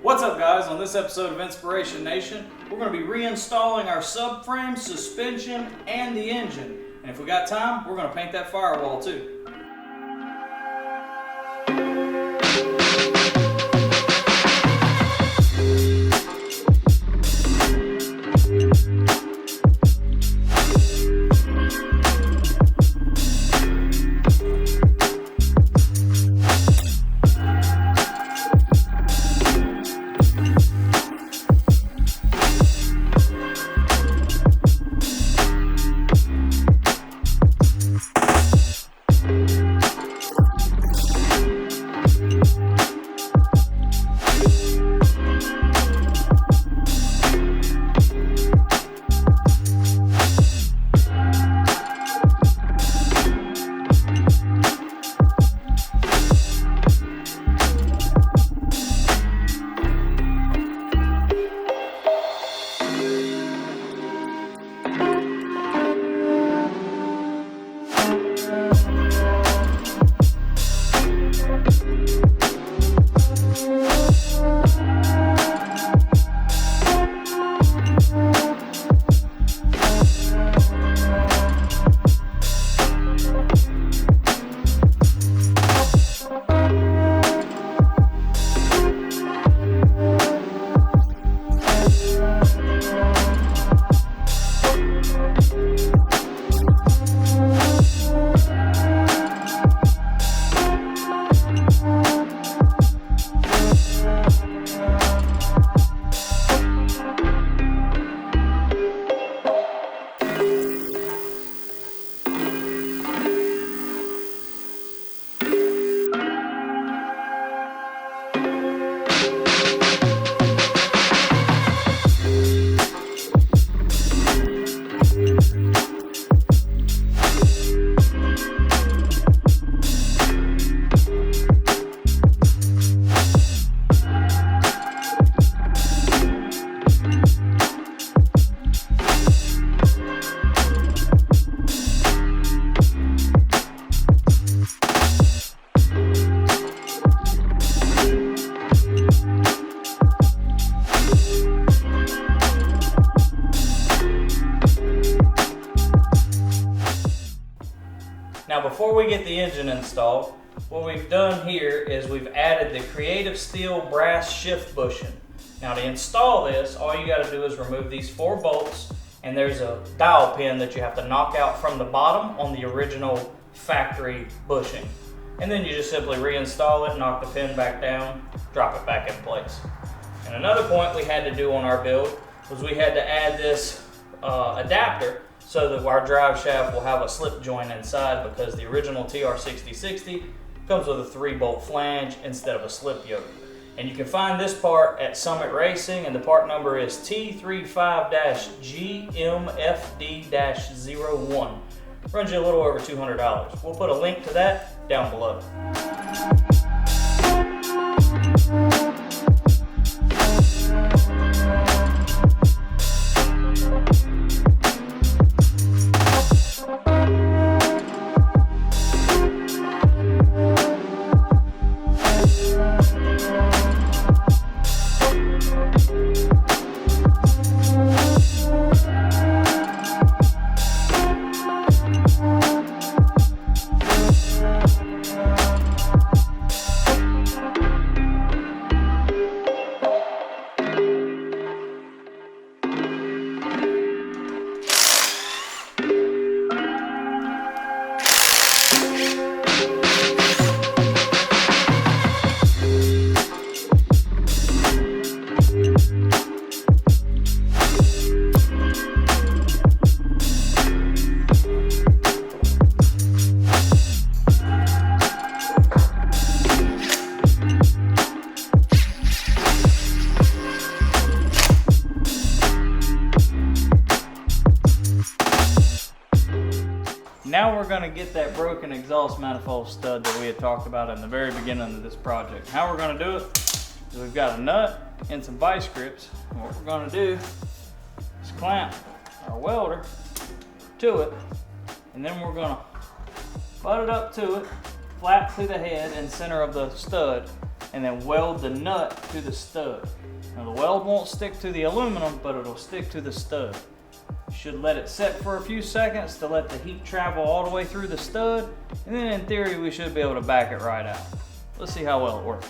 What's up, guys? On this episode of Inspiration Nation, we're going to be reinstalling our subframe, suspension, and the engine. And if we got time, we're going to paint that firewall too. Now before we get the engine installed, what we've done here is we've added the Creative Steel brass shift bushing. Now to install this, all you got to do is remove these 4 bolts, and there's a dowel pin that you have to knock out from the bottom on the original factory bushing. And then you just simply reinstall it, knock the pin back down, drop it back in place. And another point we had to do on our build was we had to add this adapter so that our drive shaft will have a slip joint inside, because the original TR6060 comes with a 3-bolt flange instead of a slip yoke. And you can find this part at Summit Racing, and the part number is T35-GMFD-01. Runs you a little over $200. We'll put a link to that down below. Now we're going to get that broken exhaust manifold stud that we had talked about in the very beginning of this project. How we're going to do it is we've got a nut and some vice grips. And what we're going to do is clamp our welder to it, and then we're going to butt it up to it flat to the head and center of the stud, and then weld the nut to the stud. Now the weld won't stick to the aluminum, but it'll stick to the stud. You should let it set for a few seconds to let the heat travel all the way through the stud, and then in theory we should be able to back it right out. Let's see how well it works.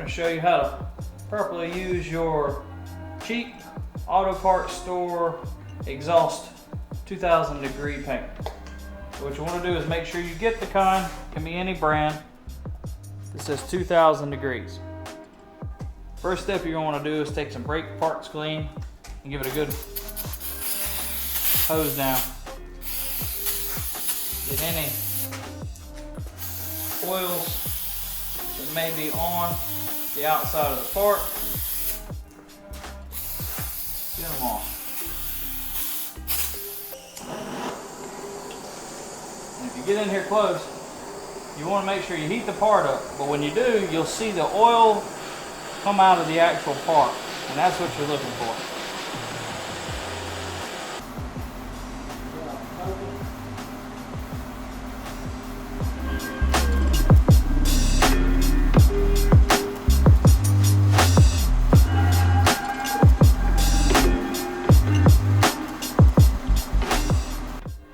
Show you how to properly use your cheap auto parts store exhaust 2000 degree paint. So what you want to do is make sure you get the kind, can be any brand, that says 2000 degrees. First step you're going to want to do is take some brake parts clean and give it a good hose down. Get any oils that may be on the outside of the part. Get them off. And if you get in here close, you want to make sure you heat the part up, but when you do, you'll see the oil come out of the actual part, and that's what you're looking for.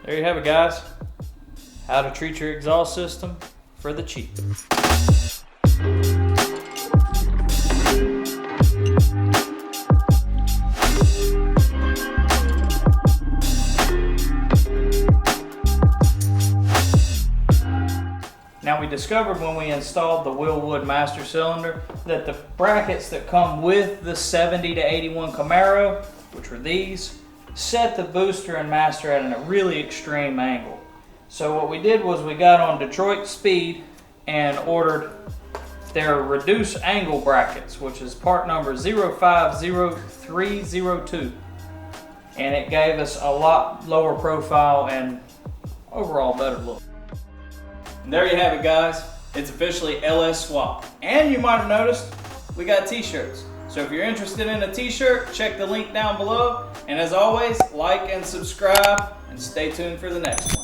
There you have it, guys. How to treat your exhaust system for the cheap. Now we discovered when we installed the Willwood master cylinder that the brackets that come with the 70 to 81 Camaro, which were these, set the booster and master at a really extreme angle. So what we did was we got on Detroit Speed and ordered their reduced angle brackets, which is part number 050302. And it gave us a lot lower profile and overall better look. And there you have it, guys. It's officially LS swap. And you might have noticed we got t-shirts. So if you're interested in a t-shirt, check the link down below. And as always, like and subscribe and stay tuned for the next one.